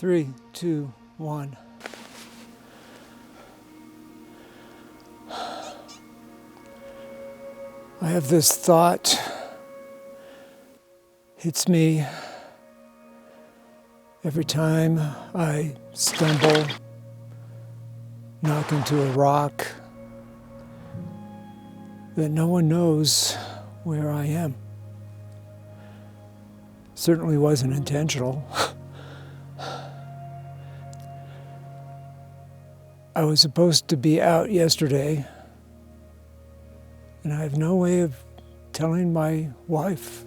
3, 2, 1. I have this thought, hits me every time I stumble, knock into a rock, that no one knows where I am. Certainly wasn't intentional. I was supposed to be out yesterday, and I have no way of telling my wife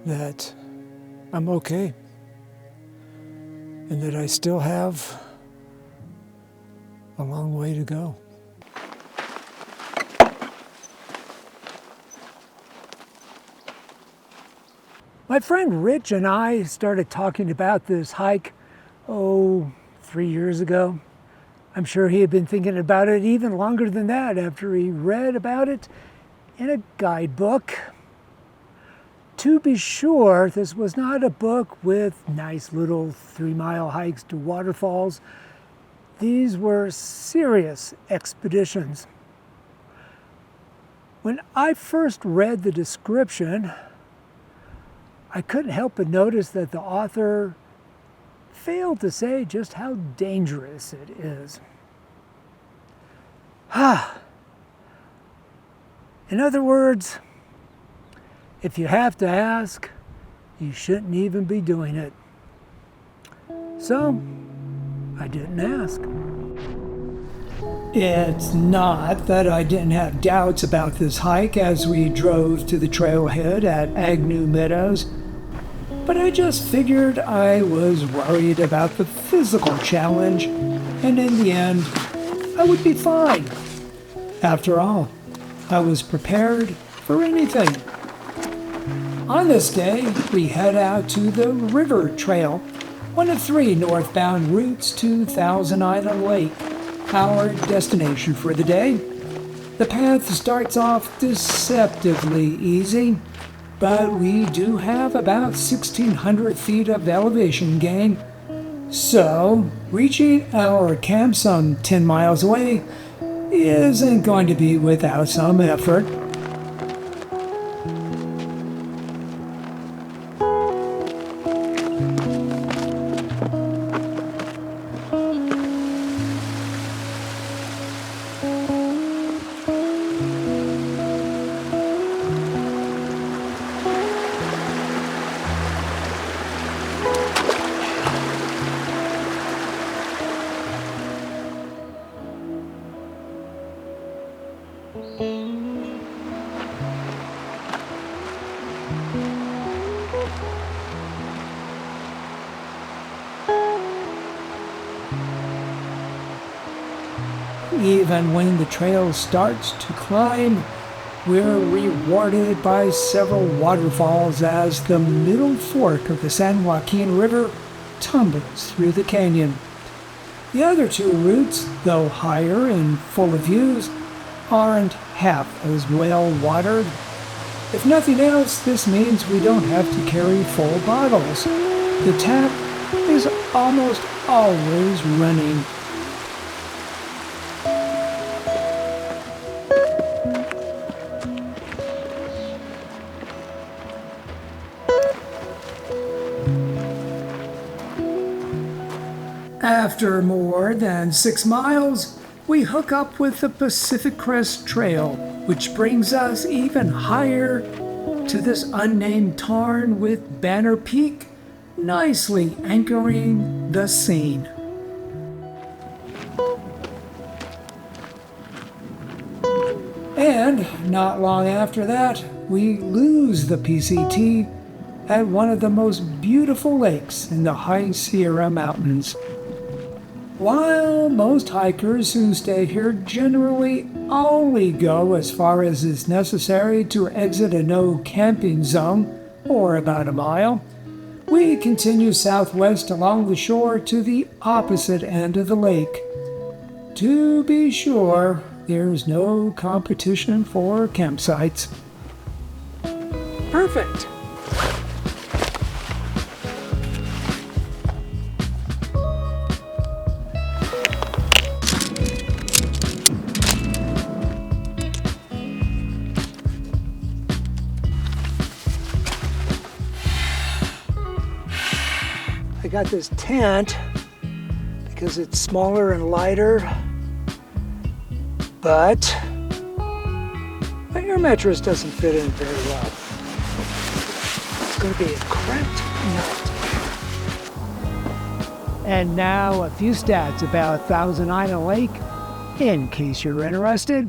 that I'm okay and that I still have a long way to go. My friend Rich and I started talking about this hike, 3 years ago. I'm sure he had been thinking about it even longer than that after he read about it in a guidebook. To be sure, this was not a book with nice little 3-mile hikes to waterfalls. These were serious expeditions. When I first read the description, I couldn't help but notice that the author failed to say just how dangerous it is. In other words, if you have to ask, you shouldn't even be doing it. So, I didn't ask. It's not that I didn't have doubts about this hike as we drove to the trailhead at Agnew Meadows, but I just figured I was worried about the physical challenge, and in the end, I would be fine. After all, I was prepared for anything. On this day, we head out to the Ritter Trail, one of 3 northbound routes to Thousand Island Lake, our destination for the day. The path starts off deceptively easy, but we do have about 1,600 feet of elevation gain. So, reaching our camp some 10 miles away isn't going to be without some effort. Even when the trail starts to climb, we're rewarded by several waterfalls as the middle fork of the San Joaquin River tumbles through the canyon. The other 2 routes, though higher and full of views, aren't half as well watered. If nothing else, this means we don't have to carry full bottles. The tap is almost always running. After more than 6 miles, we hook up with the Pacific Crest Trail, which brings us even higher to this unnamed tarn with Banner Peak nicely anchoring the scene. And not long after that, we lose the PCT at one of the most beautiful lakes in the High Sierra Mountains. While most hikers who stay here generally only go as far as is necessary to exit a no camping zone, or about a mile, we continue southwest along the shore to the opposite end of the lake. To be sure, there's no competition for campsites. Perfect! I got this tent because it's smaller and lighter, but my air mattress doesn't fit in very well. It's going to be a cramped night. And now a few stats about Thousand Island Lake, in case you're interested.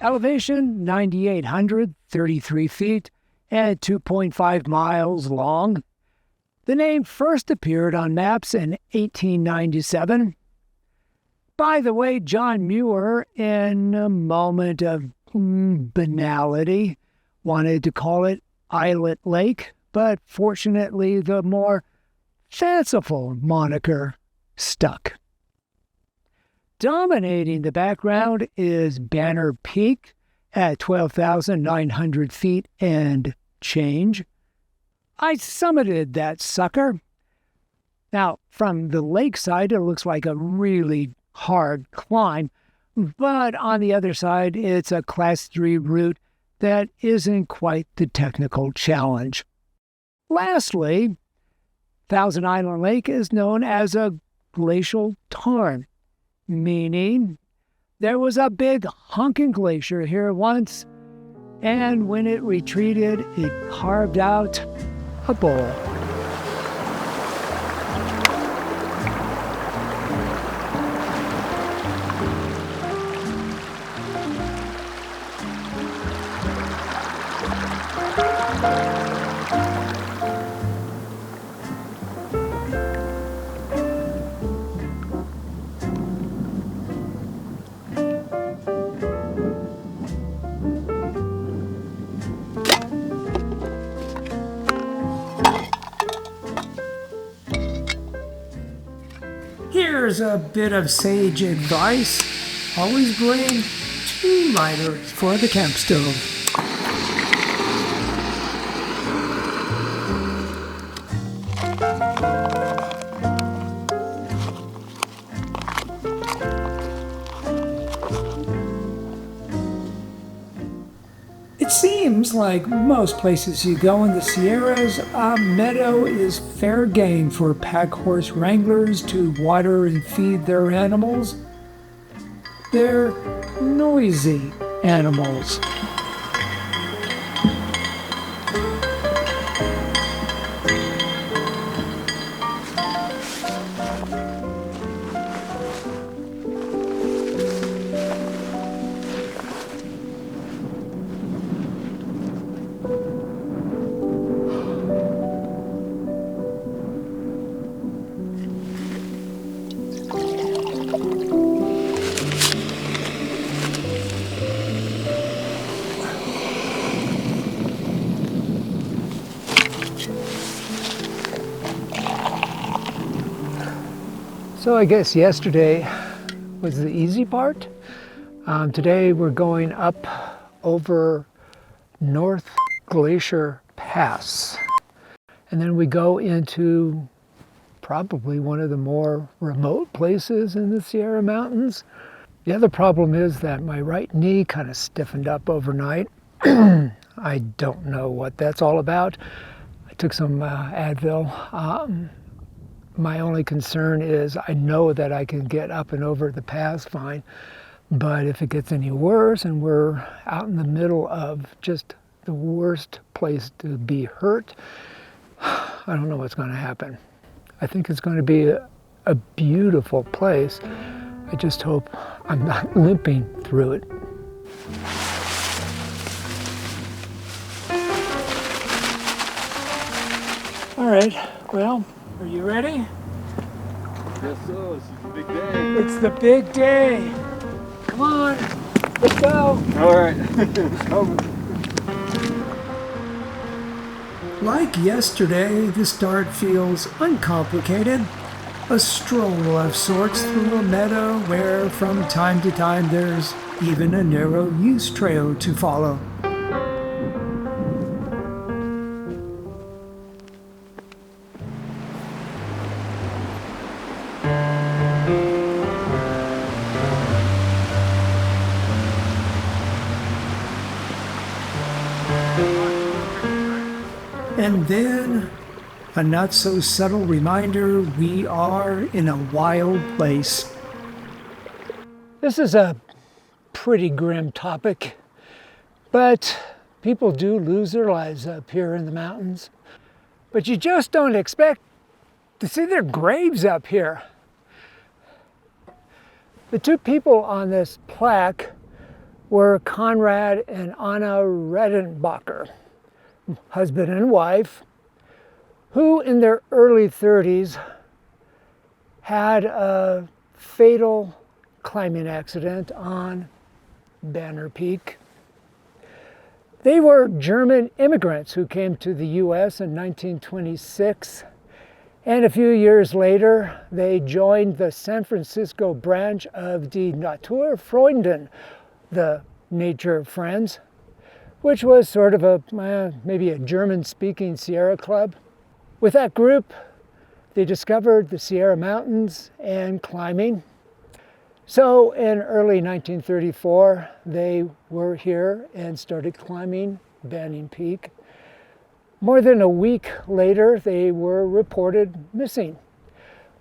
Elevation, 9,833 feet and 2.5 miles long. The name first appeared on maps in 1897. By the way, John Muir, in a moment of banality, wanted to call it Islet Lake, but fortunately the more fanciful moniker stuck. Dominating the background is Banner Peak at 12,900 feet and change. I summited that sucker. Now, from the lakeside, it looks like a really hard climb, but on the other side, it's a Class 3 route that isn't quite the technical challenge. Lastly, Thousand Island Lake is known as a glacial tarn, meaning there was a big honking glacier here once, and when it retreated, it carved out a bowl. Here's a bit of sage advice. Always bring 2 lighters for the camp stove. It seems like most places you go in the Sierras, a meadow is fair game for pack horse wranglers to water and feed their animals. They're noisy animals. So I guess yesterday was the easy part. Today we're going up over North Glacier Pass. And then we go into probably one of the more remote places in the Sierra Mountains. The other problem is that my right knee kind of stiffened up overnight. I don't know what that's all about. I took some Advil. My only concern is I know that I can get up and over the pass fine, but if it gets any worse and we're out in the middle of just the worst place to be hurt, I don't know what's going to happen. I think it's going to be a beautiful place. I just hope I'm not limping through it. All right, well, are you ready? Yes, so. It's the big day. It's the big day. Come on, let's go. All right. It's coming. Like yesterday, the start feels uncomplicated. A stroll of sorts through a meadow where from time to time there's even a narrow use trail to follow. And then A not-so-subtle reminder we are in a wild place. This is a pretty grim topic, but people do lose their lives up here in the mountains. But you just don't expect to see their graves up here. The two people on this plaque were Konrad and Anna Redenbacher, husband and wife, who in their early 30s had a fatal climbing accident on Banner Peak. They were German immigrants who came to the US in 1926, and a few years later they joined the San Francisco branch of Die Naturfreunden, the Nature Friends, which was sort of maybe a German-speaking Sierra club. With that group, they discovered the Sierra Mountains and climbing. So in early 1934, they were here and started climbing Banning Peak. More than a week later, they were reported missing.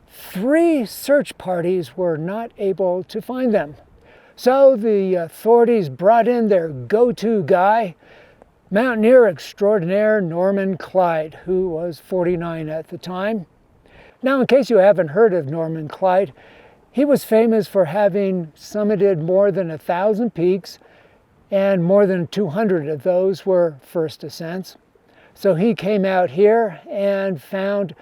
3 search parties were not able to find them. So the authorities brought in their go-to guy, mountaineer extraordinaire Norman Clyde, who was 49 at the time. Now, in case you haven't heard of Norman Clyde, he was famous for having summited more than 1,000 peaks, and more than 200 of those were first ascents. So he came out here and found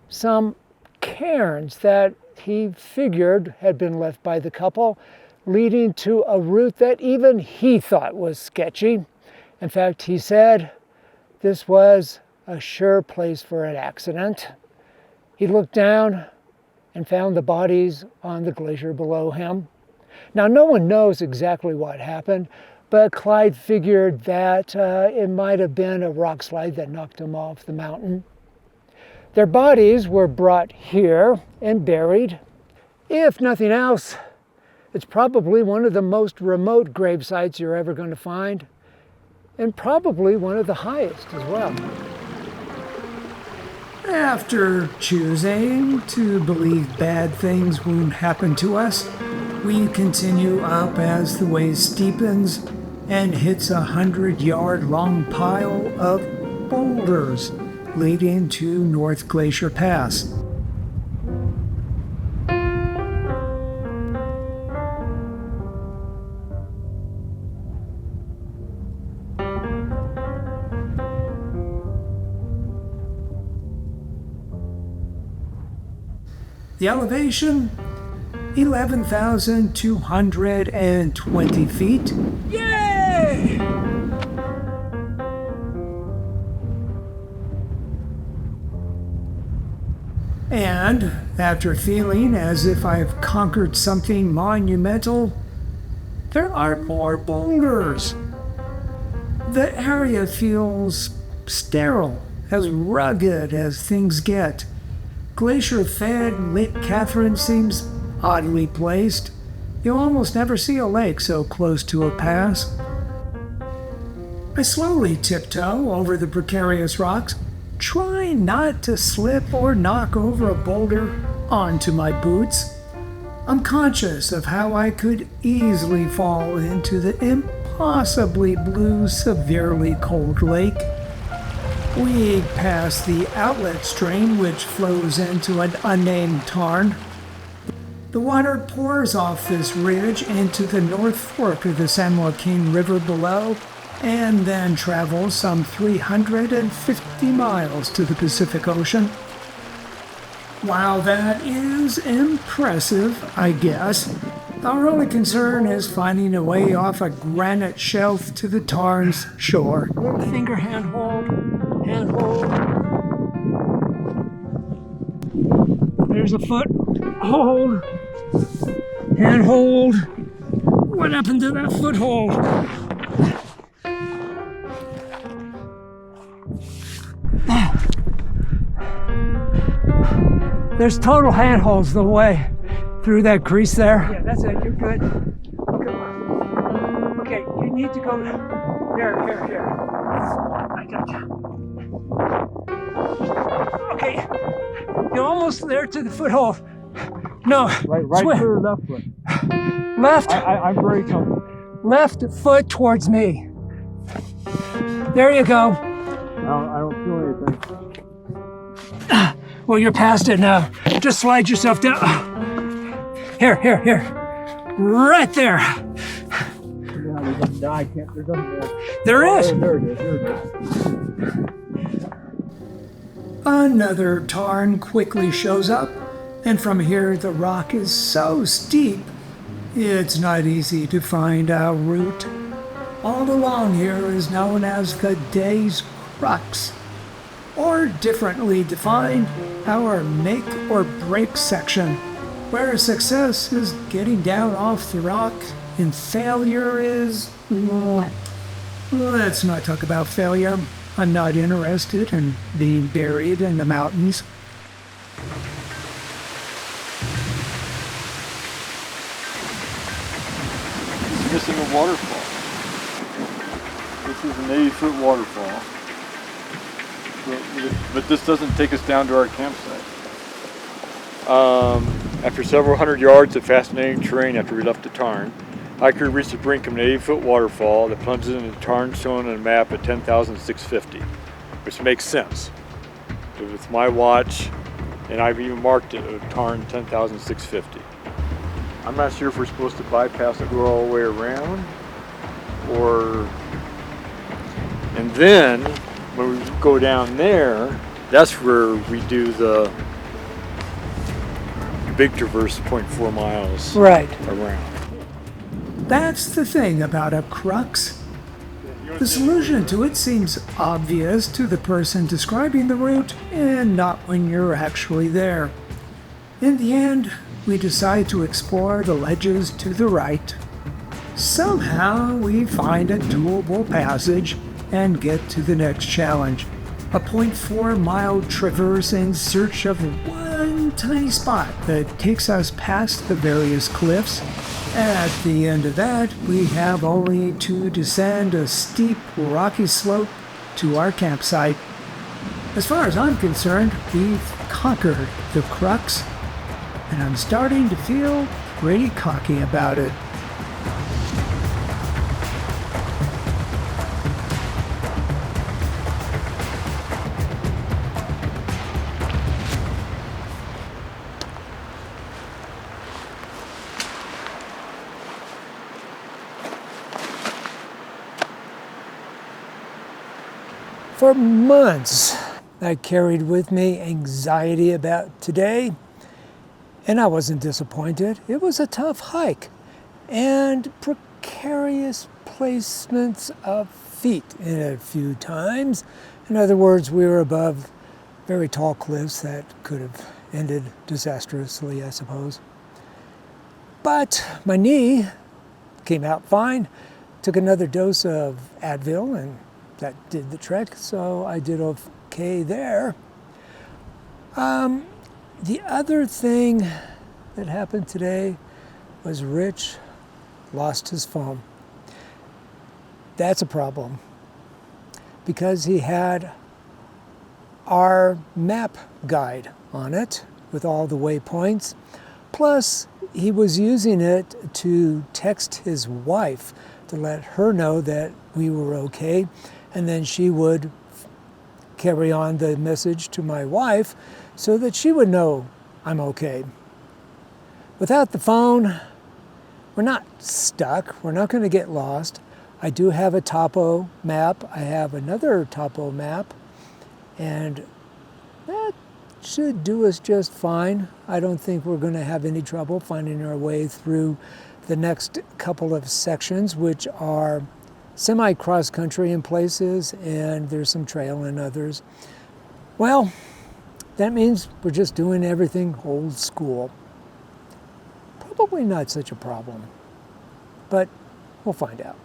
some cairns that he figured had been left by the couple, leading to a route that even he thought was sketchy. In fact, he said this was a sure place for an accident. He looked down and found the bodies on the glacier below him. Now, no one knows exactly what happened, but Clyde figured that it might have been a rock slide that knocked them off the mountain. Their bodies were brought here and buried. If nothing else, it's probably one of the most remote grave sites you're ever going to find, and probably one of the highest as well. After choosing to believe bad things won't happen to us, we continue up as the way steepens and hits 100-yard-long pile of boulders leading to North Glacier Pass. The elevation, 11,220 feet. Yay! And after feeling as if I've conquered something monumental, there are more boulders. The area feels sterile, as rugged as things get. Glacier-fed Lake Catherine seems oddly placed. You'll almost never see a lake so close to a pass. I slowly tiptoe over the precarious rocks, trying not to slip or knock over a boulder onto my boots. I'm conscious of how I could easily fall into the impossibly blue, severely cold lake. We pass the outlet stream, which flows into an unnamed tarn. The water pours off this ridge into the North Fork of the San Joaquin River below, and then travels some 350 miles to the Pacific Ocean. While that is impressive, I guess, our only concern is finding a way off a granite shelf to the tarn's shore. Finger handhold. There's a foothold. Handhold. What happened to that foothold? There's total handholds the way through that crease there. Yeah, that's it. You're good. Good one. Okay, you need to go here. I got you. Okay, okay. You're almost there to the foothold. No. Right swim. foot or left foot? Left. I'm very comfortable. Left foot towards me. There you go. I don't feel anything. Well, you're past it now. Just slide yourself down. Here. Right there. No, I can't. There's nothing there. There is. There it is. Another tarn quickly shows up, and from here the rock is so steep, it's not easy to find our route. All along here is known as the day's crux, or differently defined, our make or break section, where success is getting down off the rock and failure is... Let's not talk about failure. I'm not interested in being buried in the mountains. It's missing a waterfall. This is an 80-foot waterfall. But this doesn't take us down to our campsite. After several hundred yards of fascinating terrain after we left the tarn, hiker reached the brink of an 80-foot waterfall that plunges into the tarn shown on a map at 10,650, which makes sense. With my watch, and I've even marked it a tarn 10,650. I'm not sure if we're supposed to bypass and go all the way around, and then when we go down there, that's where we do the big traverse 0.4 miles Right. around. That's the thing about a crux. The solution to it seems obvious to the person describing the route, and not when you're actually there. In the end, we decide to explore the ledges to the right. Somehow, we find a doable passage and get to the next challenge. A 0.4 mile traverse in search of one tiny spot that takes us past the various cliffs. At the end of that, we have only to descend a steep, rocky slope to our campsite. As far as I'm concerned, we've conquered the crux, and I'm starting to feel pretty cocky about it. For months, I carried with me anxiety about today, and I wasn't disappointed. It was a tough hike and precarious placements of feet in a few times. In other words, we were above very tall cliffs that could have ended disastrously, I suppose. But my knee came out fine, took another dose of Advil, and that did the trick, so I did okay there. The other thing that happened today was Rich lost his phone. That's a problem, because he had our map guide on it with all the waypoints, plus he was using it to text his wife to let her know that we were okay, and then she would carry on the message to my wife so that she would know I'm okay. Without the phone, we're not stuck. We're not going to get lost. I do have a topo map. I have another topo map, and that should do us just fine. I don't think we're going to have any trouble finding our way through the next couple of sections, which are semi-cross country in places, and there's some trail in others. Well, that means we're just doing everything old school. Probably not such a problem, but we'll find out.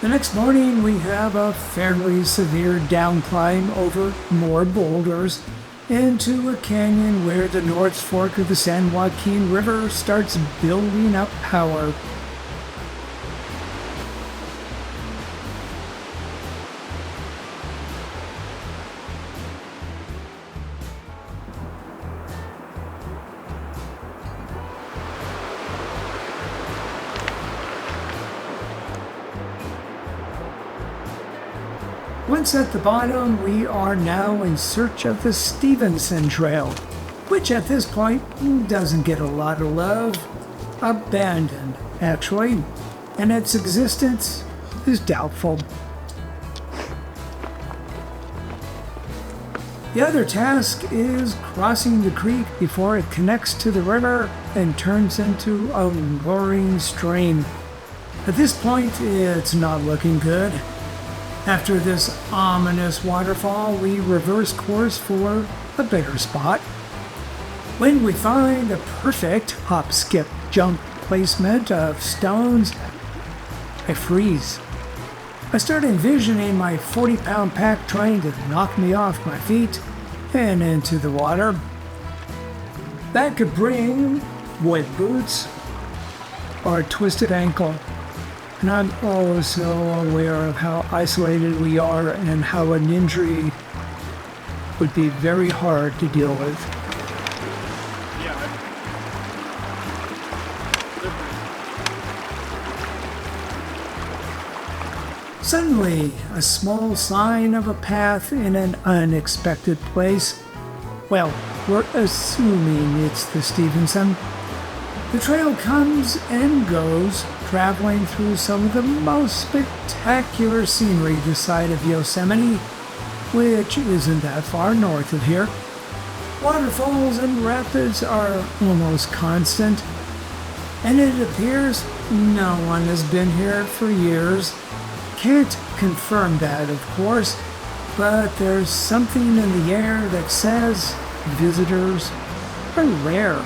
The next morning, we have a fairly severe down climb over more boulders into a canyon where the North Fork of the San Joaquin River starts building up power. Once at the bottom, we are now in search of the Stevenson Trail, which at this point doesn't get a lot of love. Abandoned, actually, and its existence is doubtful. The other task is crossing the creek before it connects to the river and turns into a roaring stream. At this point, it's not looking good. After this ominous waterfall, we reverse course for a better spot. When we find the perfect hop, skip, jump placement of stones, I freeze. I start envisioning my 40-pound pack trying to knock me off my feet and into the water. That could bring wet boots or a twisted ankle. And I'm also aware of how isolated we are and how an injury would be very hard to deal with. Suddenly, a small sign of a path in an unexpected place. Well, we're assuming it's the Stevenson. The trail comes and goes, traveling through some of the most spectacular scenery this side of Yosemite, which isn't that far north of here. Waterfalls and rapids are almost constant, and it appears no one has been here for years. Can't confirm that, of course, but there's something in the air that says visitors are rare.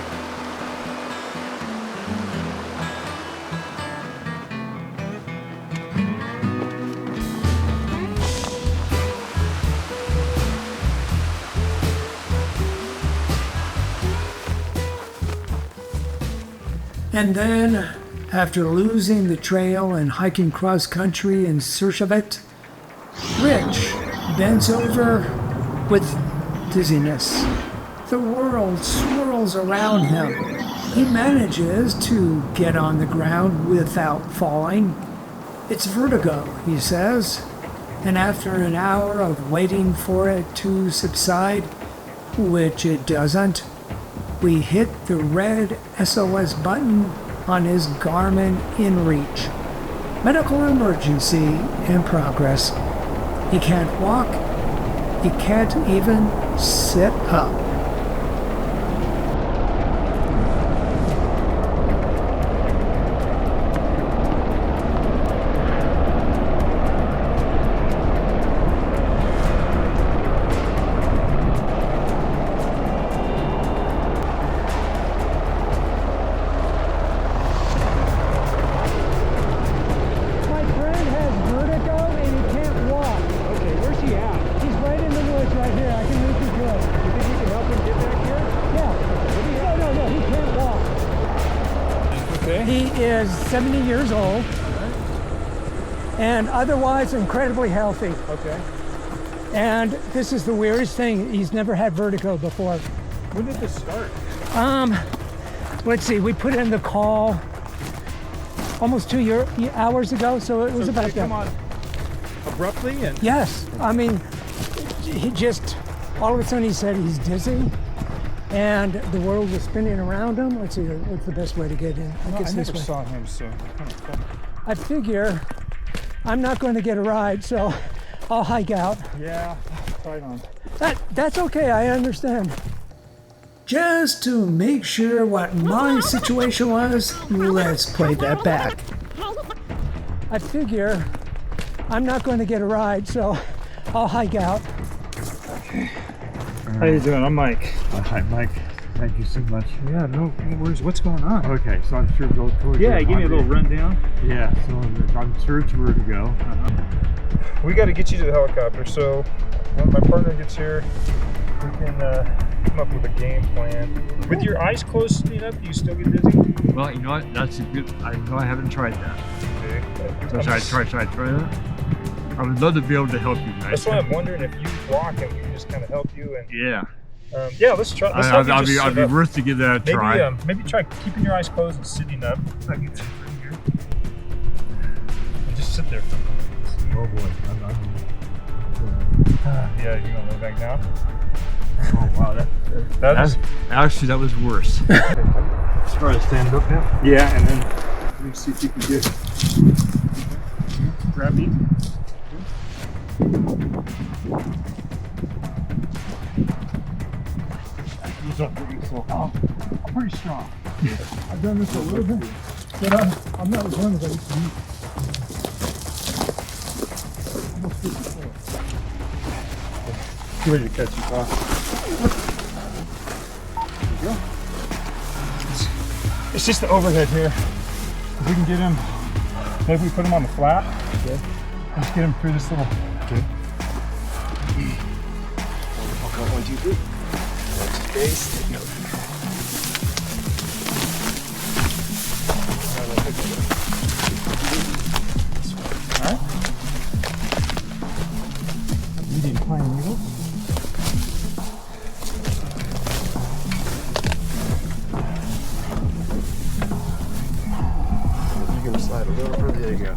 And then, after losing the trail and hiking cross country in search of it, Rich bends over with dizziness. The world swirls around him. He manages to get on the ground without falling. It's vertigo, he says, and after an hour of waiting for it to subside, which it doesn't, we hit the red SOS button on his Garmin InReach. Medical emergency in progress. He can't walk. He can't even sit up. He is 70 years old and otherwise incredibly healthy. Okay. And this is the weirdest thing. He's never had vertigo before. When did this start? Let's see. We put in the call almost 2 hours ago, so it was So about did it come on abruptly and Yes. I mean, he just all of a sudden he said he's dizzy. And the world was spinning around him. Let's see, what's the best way to get in? I guess never this way. saw him, so kind of fun. I figure I'm not going to get a ride, so I'll hike out. Yeah, right on. That's okay, I understand. Just to make sure what my situation was, let's play that back. I figure I'm not going to get a ride, so I'll hike out. Okay. How you doing? I'm Mike. Hi, Mike. Thank you so much. Yeah, no worries. What's going on? Okay, so I'm sure go towards. Yeah, give me a little rundown. Yeah, so I'm sure it's where to go. We got to get you to the helicopter. So when my partner gets here, we can come up with a game plan. With your eyes closed sitting up, do you still get dizzy? Well, you know what? That's a good. I know I haven't tried that. Okay. So should I try that? I would love to be able to help you guys. That's why I'm wondering if you walk and we can just kind of help you. And Yeah. yeah, let's try. I'd be worth to give that a try. Maybe try keeping your eyes closed and sitting up. I get that right here. And just sit there for a moment. Oh boy. Yeah, you gonna lay back down? Oh wow, that was worse. Try to stand up now. Yeah, and then let me see if you can get. Grab me. These are pretty slow. I'm pretty strong. I've done this a little bit, but I'm not as long as I used to be. Almost 54. Get ready to catch you, Paul. There you go. It's just the overhead here. If we can get him, maybe we put him on the flat. Okay. Let's get him through this little. Okay. Okay, 1, 2, 3. Watch his base. No. Alright. Medium pine needles. You're going to slide a little further. There you go.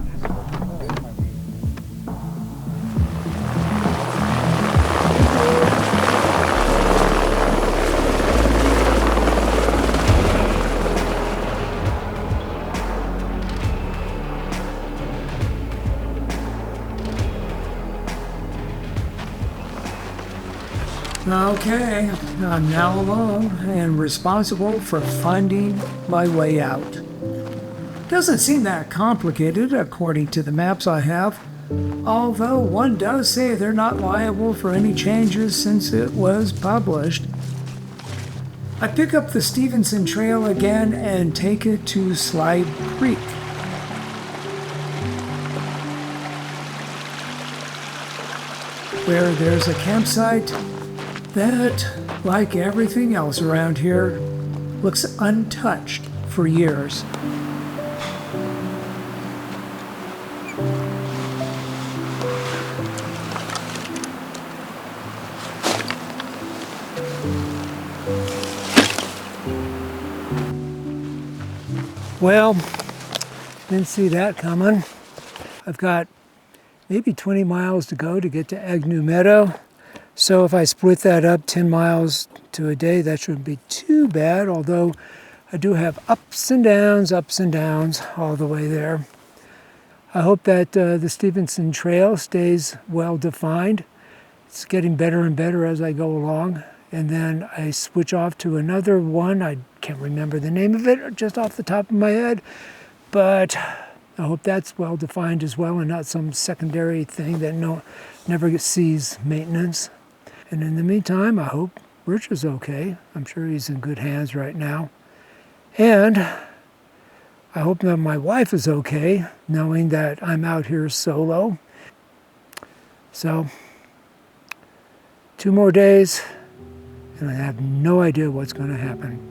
Okay, I'm now alone and responsible for finding my way out. Doesn't seem that complicated according to the maps I have, although one does say they're not liable for any changes since it was published. I pick up the Stevenson Trail again and take it to Slide Creek. Where there's a campsite that, like everything else around here, looks untouched for years. Well, didn't see that coming. I've got maybe 20 miles to go to get to Agnew Meadow. So if I split that up 10 miles to a day, that shouldn't be too bad, although I do have ups and downs all the way there. I hope that the Stevenson Trail stays well defined. It's getting better and better as I go along. And then I switch off to another one. I can't remember the name of it just off the top of my head, but I hope that's well defined as well and not some secondary thing that never sees maintenance. And in the meantime, I hope Richter's okay. I'm sure he's in good hands right now. And I hope that my wife is okay, knowing that I'm out here solo. So, 2 more days, and I have no idea what's going to happen.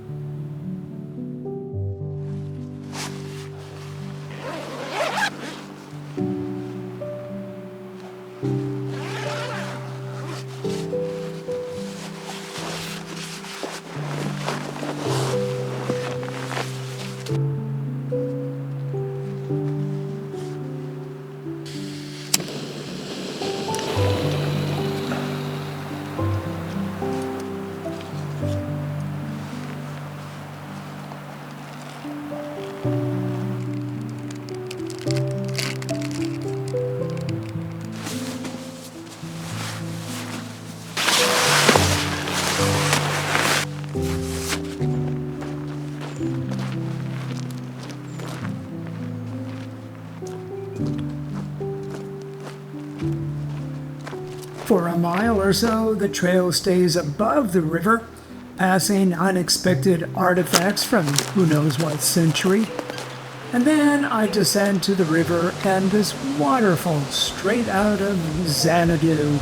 For a mile or so, the trail stays above the river, passing unexpected artifacts from who knows what century. And then I descend to the river and this waterfall straight out of Xanadu.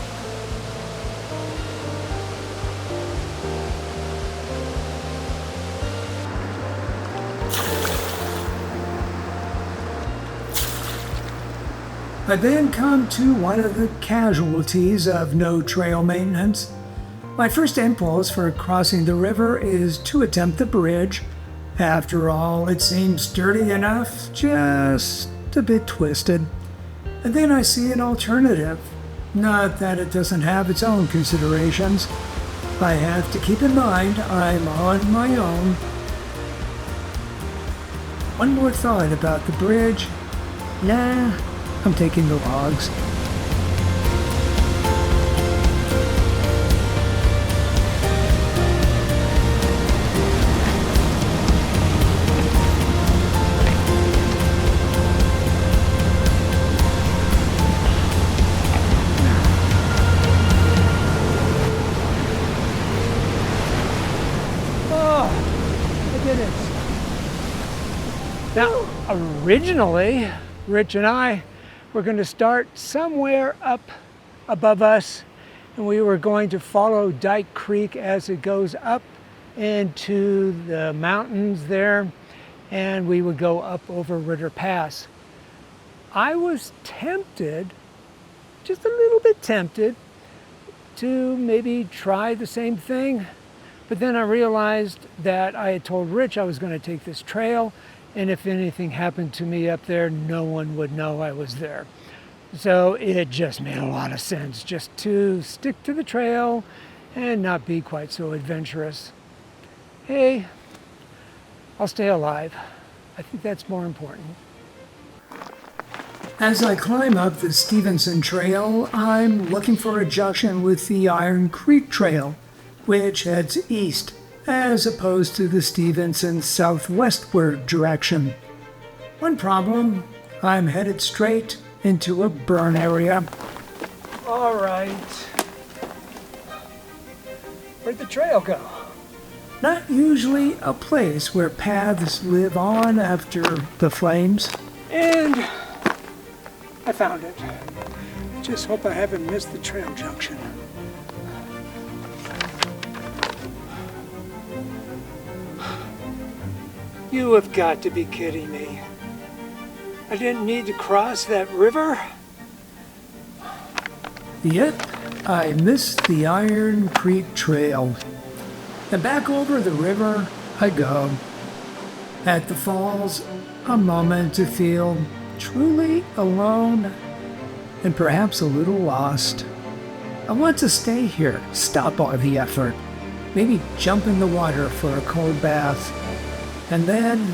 I then come to one of the casualties of no trail maintenance. My first impulse for crossing the river is to attempt the bridge. After all, it seems sturdy enough, just a bit twisted. And then I see an alternative. Not that it doesn't have its own considerations. I have to keep in mind I'm on my own. One more thought about the bridge. Nah, I'm taking the logs. Oh, I did it. Now, originally, Rich and I were going to start somewhere up above us, and we were going to follow Dyke Creek as it goes up into the mountains there, and we would go up over Ritter Pass. I was tempted, just a little bit tempted, to maybe try the same thing, but then I realized that I had told Rich I was going to take this trail, and if anything happened to me up there, no one would know I was there. So it just made a lot of sense just to stick to the trail and not be quite so adventurous. Hey, I'll stay alive. I think that's more important. As I climb up the Stevenson Trail, I'm looking for a junction with the Iron Creek Trail, which heads east, as opposed to the Stevenson southwestward direction. One problem, I'm headed straight into a burn area. All right. Where'd the trail go? Not usually a place where paths live on after the flames. And I found it. Just hope I haven't missed the trail junction. You have got to be kidding me. I didn't need to cross that river? Yep, I missed the Iron Creek Trail. And back over the river I go. At the falls, a moment to feel truly alone and perhaps a little lost. I want to stay here, stop all the effort, maybe jump in the water for a cold bath. And then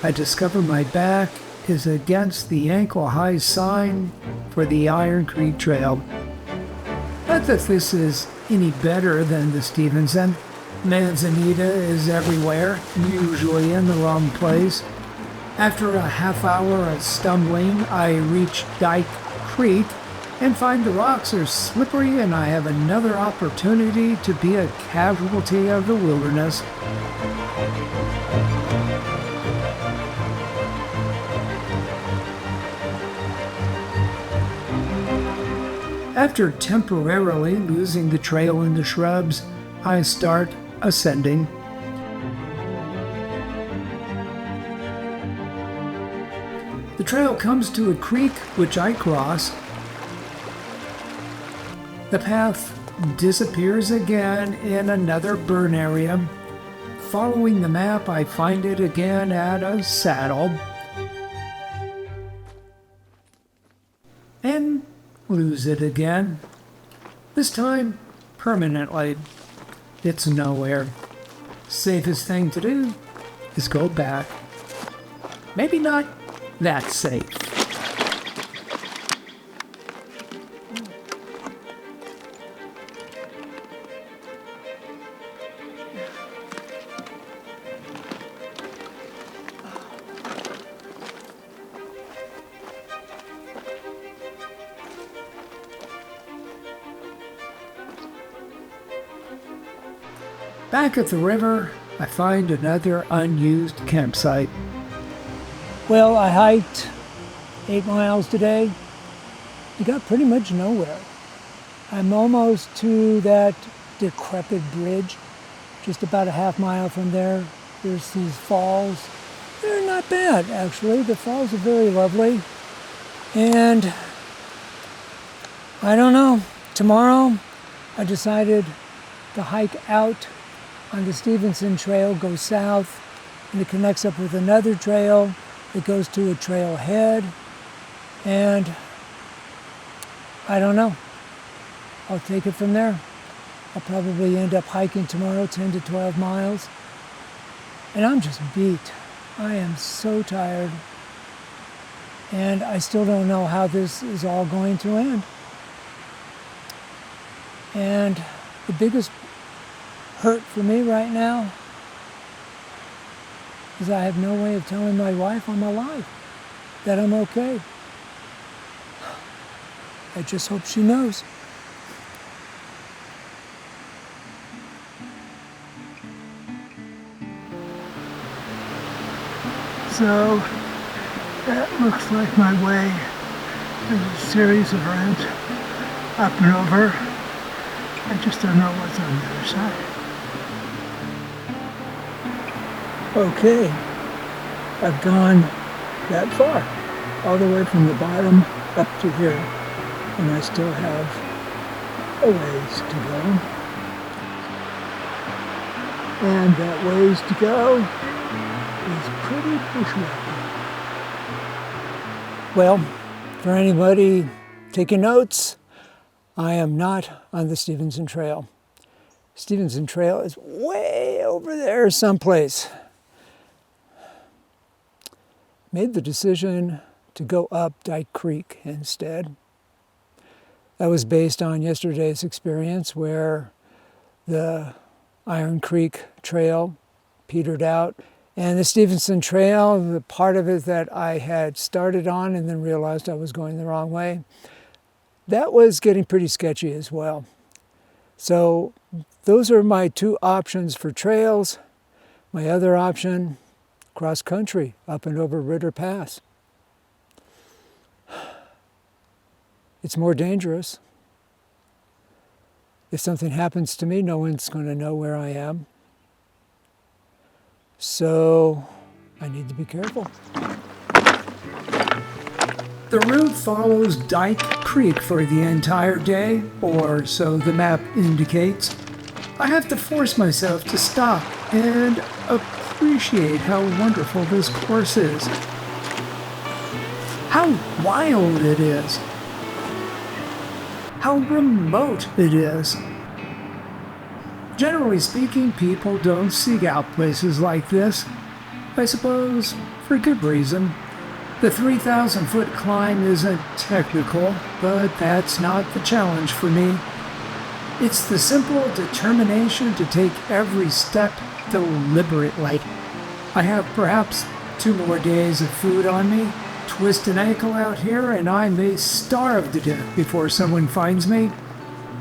I discover my back is against the ankle-high sign for the Iron Creek Trail. Not that this is any better than the Stevenson. Manzanita is everywhere, usually in the wrong place. After a half hour of stumbling, I reach Dyke Creek and find the rocks are slippery and I have another opportunity to be a casualty of the wilderness. After temporarily losing the trail in the shrubs, I start ascending. The trail comes to a creek which I cross. The path disappears again in another burn area. Following the map, I find it again at a saddle. And lose it again. This time, permanently. It's nowhere. Safest thing to do is go back. Maybe not that safe. Back at the river, I find another unused campsite. Well, I hiked 8 miles today. I got pretty much nowhere. I'm almost to that decrepit bridge. Just about a half mile from there, there's these falls. They're not bad, actually. The falls are very lovely. And I don't know, tomorrow I decided to hike out on the Stevenson Trail, go south, and it connects up with another trail that goes to a trailhead. And I don't know. I'll take it from there. I'll probably end up hiking tomorrow 10 to 12 miles. And I'm just beat. I am so tired. And I still don't know how this is all going to end. And the biggest hurt for me right now is I have no way of telling my wife I'm alive, that I'm okay. I just hope she knows. So, that looks like my way. There's a series of ramps up and over. I just don't know what's on the other side. Okay, I've gone that far, all the way from the bottom up to here, and I still have a ways to go. And that ways to go is pretty bushwhacky. Well, for anybody taking notes, I am not on the Stevenson Trail. Stevenson Trail is way over there someplace. Made the decision to go up Dyke Creek instead. That was based on yesterday's experience where the Iron Creek Trail petered out. And the Stevenson Trail, the part of it that I had started on and then realized I was going the wrong way, that was getting pretty sketchy as well. So those are my two options for trails. My other option, cross country, up and over Ritter Pass. It's more dangerous. If something happens to me, no one's going to know where I am. So I need to be careful. The route follows Dyke Creek for the entire day, or so the map indicates. I have to force myself to stop and appreciate how wonderful this course is. How wild it is. How remote it is. Generally speaking, people don't seek out places like this. I suppose for good reason. The 3,000-foot climb isn't technical, but that's not the challenge for me. It's the simple determination to take every step deliberately. I have perhaps 2 more days of food on me. Twist an ankle out here and I may starve to death before someone finds me.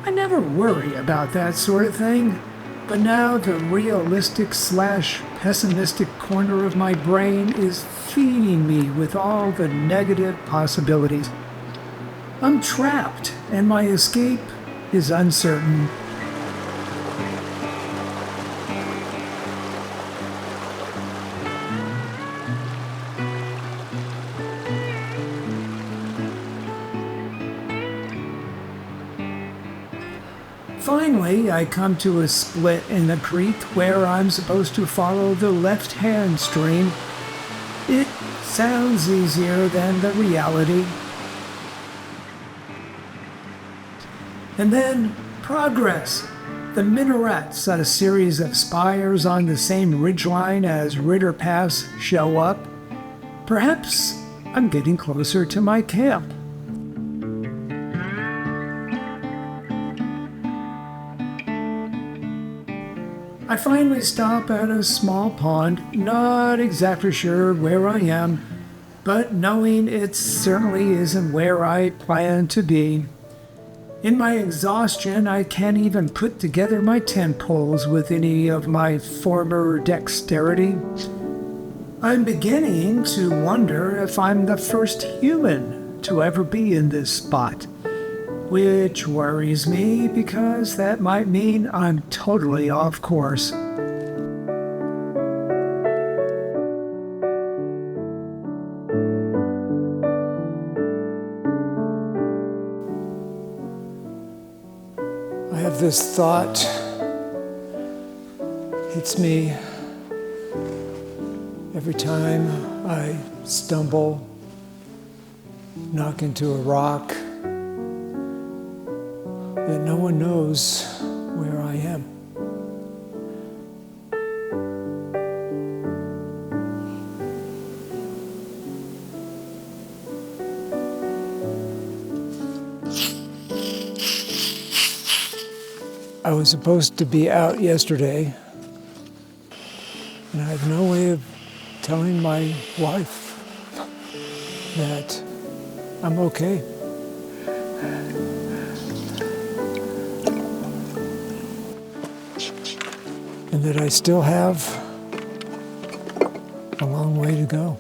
I never worry about that sort of thing, but now the realistic/pessimistic corner of my brain is feeding me with all the negative possibilities. I'm trapped, and my escape is uncertain. Finally, I come to a split in the creek where I'm supposed to follow the left-hand stream. It sounds easier than the reality. And then, progress. The minarets, a series of spires on the same ridgeline as Ritter Pass, show up. Perhaps I'm getting closer to my camp. I finally stop at a small pond, not exactly sure where I am, but knowing it certainly isn't where I plan to be. In my exhaustion, I can't even put together my tent poles with any of my former dexterity. I'm beginning to wonder if I'm the first human to ever be in this spot, which worries me because that might mean I'm totally off course. I have this thought, hits me every time I stumble, knock into a rock, that no one knows where I am. I was supposed to be out yesterday, and I have no way of telling my wife that I'm okay. And that I still have a long way to go.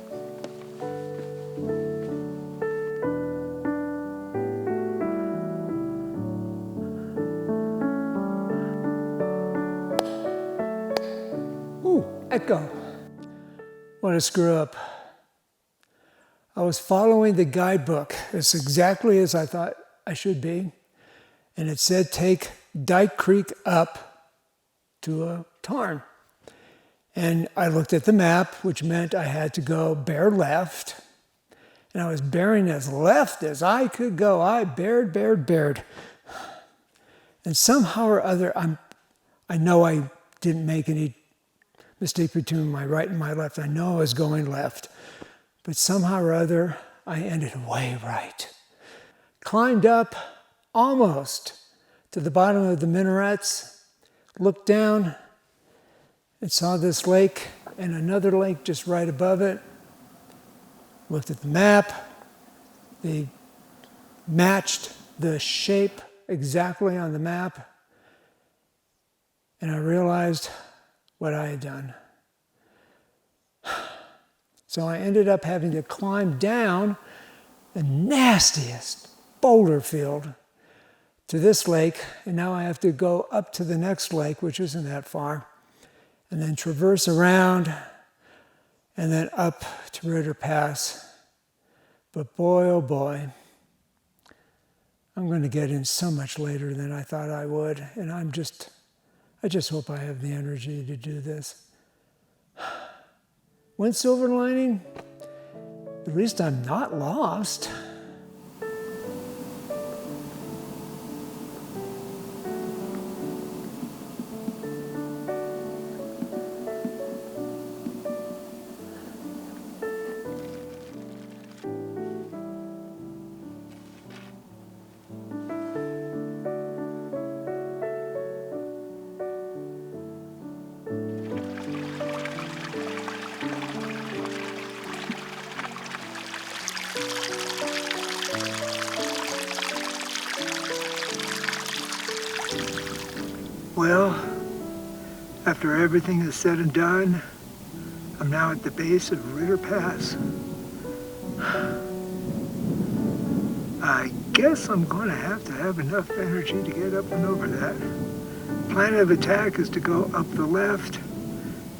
Echo. What a screw up. I was following the guidebook. It's exactly as I thought I should be. And it said take Dyke Creek up to a tarn. And I looked at the map, which meant I had to go bear left. And I was bearing as left as I could go. I bared. And somehow or other, I know I didn't make any mistake between my right and my left. I know I was going left, but somehow or other, I ended way right. Climbed up almost to the bottom of the minarets, looked down and saw this lake and another lake just right above it. Looked at the map. They matched the shape exactly on the map. And I realized what I had done. So I ended up having to climb down the nastiest boulder field to this lake, and now I have to go up to the next lake, which isn't that far, and then traverse around, and then up to Ritter Pass. But boy, oh boy, I'm going to get in so much later than I thought I would, and I just hope I have the energy to do this. One silver lining, at least I'm not lost. Well, after everything is said and done, I'm now at the base of Ritter Pass. I guess I'm going to have enough energy to get up and over that. Plan of attack is to go up the left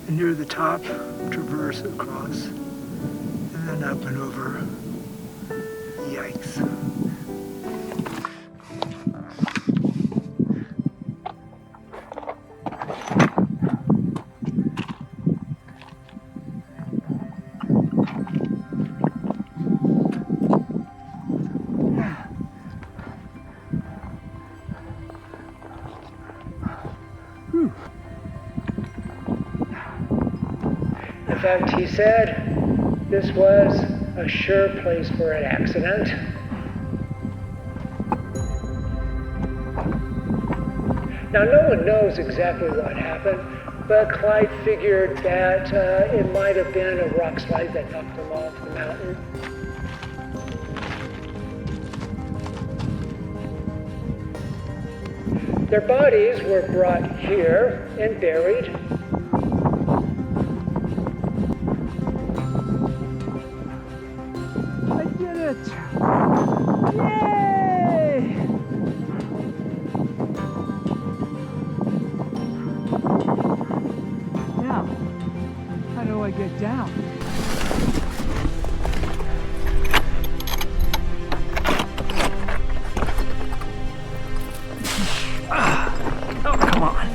and near the top, traverse across, and then up and over. Yikes. In fact, he said this was a sure place for an accident. Now, no one knows exactly what happened, but Clyde figured that it might have been a rock slide that knocked him off the mountain. Their bodies were brought here and buried. I did it! Yay! Now, how do I get down? Oh, come on.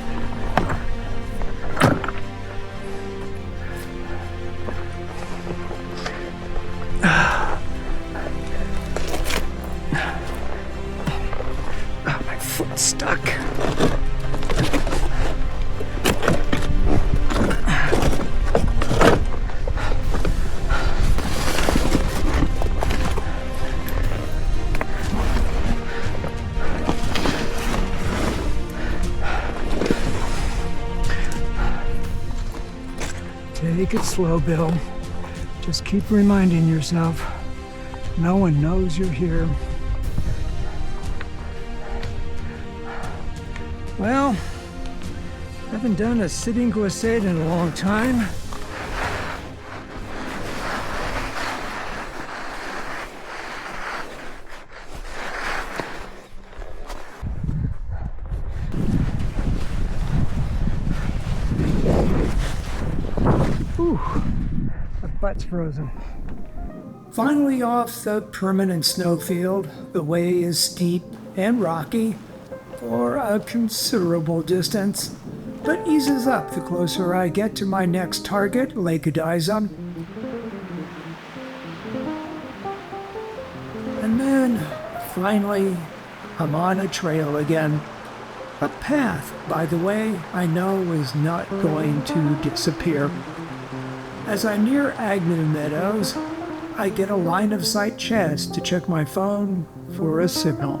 Oh, my foot's stuck. Take it slow, Bill. Just keep reminding yourself, no one knows you're here. Well, haven't done a sitting glissade in a long time. Ooh, my butt's frozen. Finally off the permanent snowfield, the way is steep and rocky for a considerable distance, but eases up the closer I get to my next target, Lake Ediza. And then, finally, I'm on a trail again. A path, by the way, I know is not going to disappear. As I near Agnew Meadows, I get a line of sight chance to check my phone for a signal.